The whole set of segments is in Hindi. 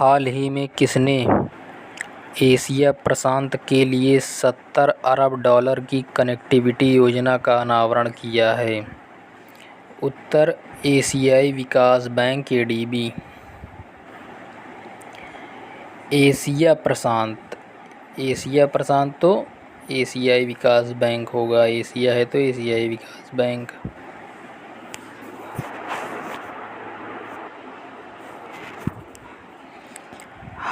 हाल ही में किसने एशिया प्रशांत के लिए $70 अरब की कनेक्टिविटी योजना का अनावरण किया है? उत्तर एशियाई विकास बैंक एडीबी। एशिया प्रशांत तो एशियाई विकास बैंक होगा। एशिया है तो एशियाई विकास बैंक।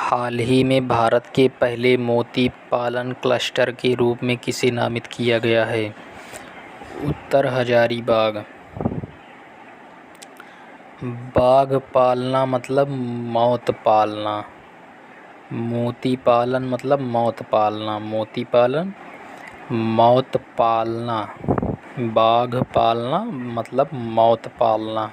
हाल ही में भारत के पहले मोती पालन क्लस्टर के रूप में किसे नामित किया गया है? उत्तर हजारीबाग। बाघ पालना मतलब मौत पालना, मोती पालन मतलब मौत पालना, मोती पालन मौत पालना, बाघ पालना मतलब मौत पालना।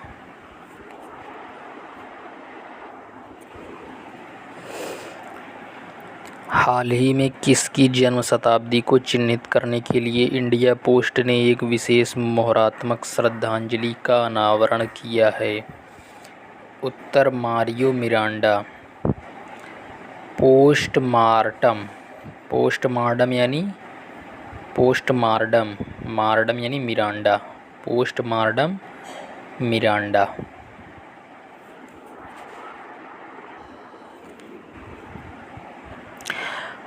हाल ही में किसकी जन्म शताब्दी को चिन्हित करने के लिए इंडिया पोस्ट ने एक विशेष मुहूर्तात्मक श्रद्धांजलि का अनावरण किया है? उत्तर मारियो मिरांडा। पोस्टमार्टम यानी मिरांडा, पोस्टमार्टम मिरांडा।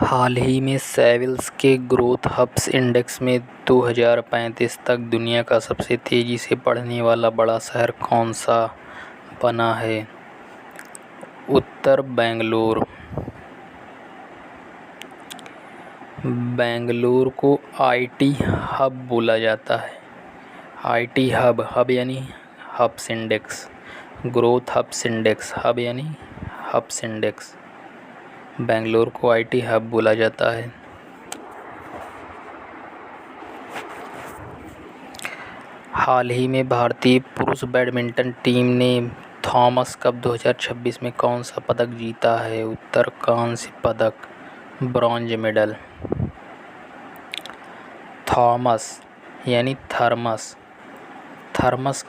हाल ही में सेविल्स के ग्रोथ हब्स इंडेक्स में 2035 तक दुनिया का सबसे तेज़ी से बढ़ने वाला बड़ा शहर कौन सा बना है? उत्तर बेंगलुरु। बेंगलुरु को आईटी हब बोला जाता है। आईटी हब यानी hubs index, growth hubs index, hub यानी हब्स इंडेक्स। बेंगलुरु को आईटी हब बोला जाता है। हाल ही में भारतीय पुरुष बैडमिंटन टीम ने थॉमस कप 2026 में कौन सा पदक जीता है? उत्तर कांस्य पदक, ब्रॉन्ज मेडल। थॉमस यानी थर्मस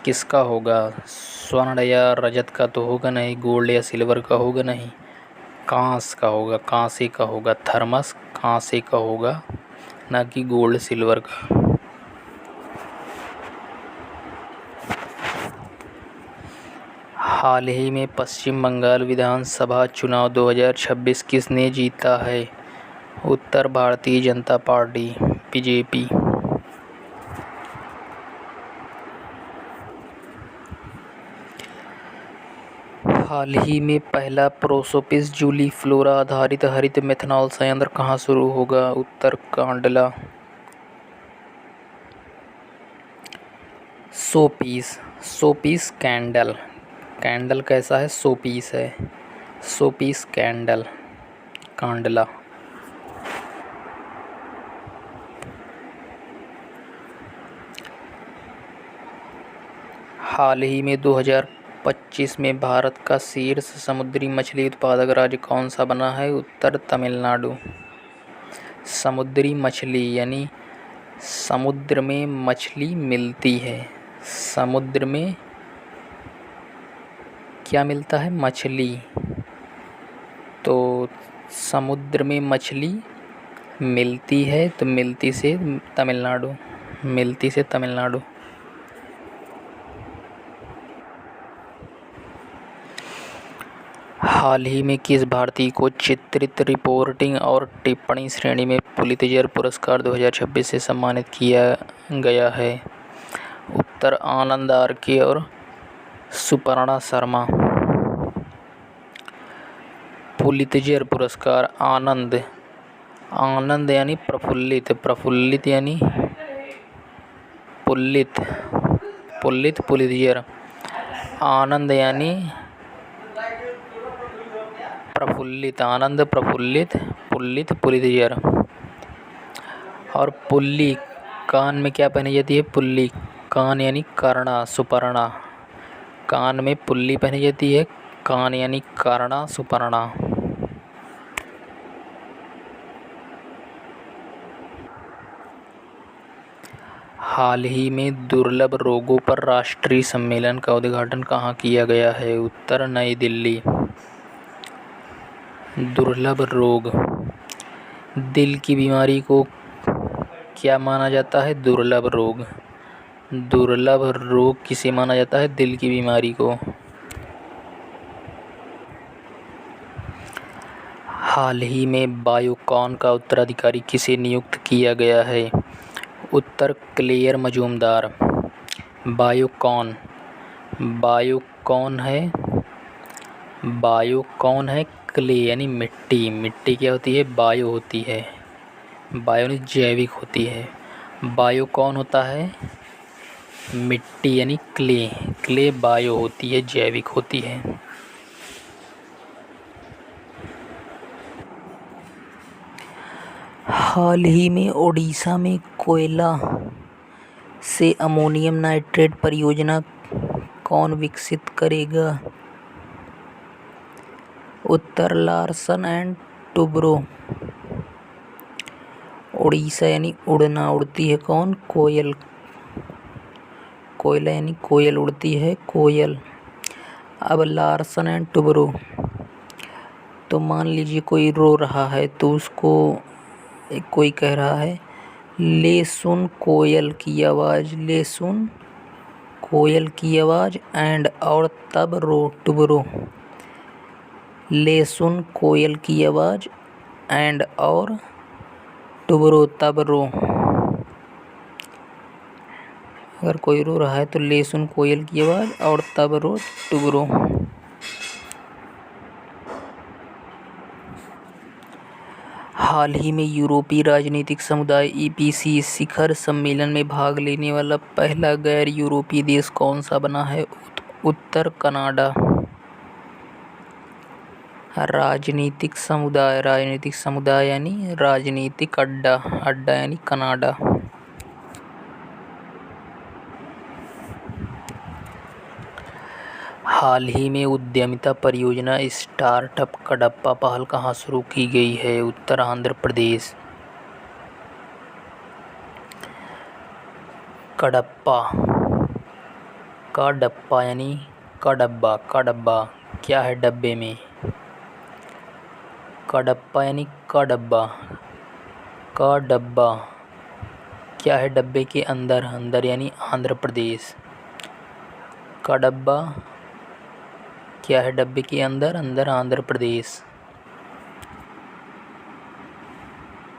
किसका होगा? स्वर्ण या रजत का तो होगा नहीं, गोल्ड या सिल्वर का होगा नहीं, कांस्य का होगा, कांसे का होगा। थर्मस कांसे का होगा, ना कि गोल्ड सिल्वर का। हाल ही में पश्चिम बंगाल विधानसभा चुनाव 2026 किसने जीता है? उत्तर भारतीय जनता पार्टी बीजेपी। हाल ही में पहला प्रोसोपिस जूलीफ्लोरा आधारित हरित मेथनॉल संयंत्र कहाँ शुरू होगा? उत्तर कांडला। शोपीस कैंडल कैसा है? शोपीस है, शोपीस कैंडल, कांडला। हाल ही में 2025 में भारत का शीर्ष समुद्री मछली उत्पादक राज्य कौन सा बना है? उत्तर तमिलनाडु। समुद्री मछली यानी समुद्र में मछली मिलती है। समुद्र में क्या मिलता है? मछली। तो समुद्र में मछली मिलती है, तो मिलती से तमिलनाडु। हाल ही में किस भारतीय को चित्रित रिपोर्टिंग और टिप्पणी श्रेणी में पुलित्जर पुरस्कार 2026 से सम्मानित किया गया है? उत्तर आनंद आरके और सुपर्णा शर्मा। पुलित्जर पुरस्कार आनंद यानी प्रफुल्लित यानी पुलित्जर। आनंद यानी प्रफुल्लित, आनंद प्रफुल्लित, पुलित्जर। और पुल्ली कान में क्या पहनी जाती है? पुल्ली, कान यानी कर्णा, सुपर्णा। कान में पुल्ली पहनी जाती है, कान यानी कर्णा, सुपर्णा। हाल ही में दुर्लभ रोगों पर राष्ट्रीय सम्मेलन का उद्घाटन कहाँ किया गया है? उत्तर नई दिल्ली। दुर्लभ रोग। दिल की बीमारी को क्या माना जाता है? दुर्लभ रोग। दुर्लभ रोग किसे माना जाता है? दिल की बीमारी को। हाल ही में बायोकॉन का उत्तराधिकारी किसे नियुक्त किया गया है? उत्तर क्लेयर मजूमदार। बायोकॉन है क्ले यानी मिट्टी। मिट्टी क्या होती है? बायो होती है। बायो यानी जैविक होती है। बायो कौन होता है? मिट्टी यानी क्ले। क्ले बायो होती है, जैविक होती है। हाल ही में ओडिशा में कोयला से अमोनियम नाइट्रेट परियोजना कौन विकसित करेगा? उत्तर लार्सन एंड टुब्रो। ओडिशा यानी उड़ना, उड़ती है कौन? कोयल। कोयला यानी कोयल, उड़ती है कोयल। अब लार्सन एंड टुब्रो, तो मान लीजिए कोई रो रहा है तो उसको कोई कह रहा है ले सुन कोयल की आवाज़, ले सुन कोयल की आवाज़ एंड और तब रो टुब्रो। ले सुन कोयल की आवाज़ एंड और टुब्रो तब रो। अगर कोई रो रहा है तो ले सुन कोयल की आवाज़ और तब रो टुब्रो। हाल ही में यूरोपीय राजनीतिक समुदाय ईपीसी शिखर सम्मेलन में भाग लेने वाला पहला गैर यूरोपीय देश कौन सा बना है? उत्तर कनाडा। राजनीतिक समुदाय यानी राजनीतिक अड्डा, अड्डा यानी कनाडा। हाल ही में उद्यमिता परियोजना स्टार्टअप कडप्पा पहल कहाँ शुरू की गई है? उत्तर आंध्र प्रदेश। कडप्पा का डप्पा यानी कडब्बा, कडब्बा क्या है डब्बे में? कडप्पा यानी कडब्बा, का डब्बा क्या है डब्बे के अंदर? अंदर यानी आंध्र प्रदेश। कडब्बा क्या है डब्बे के अंदर? अंदर आंध्र प्रदेश।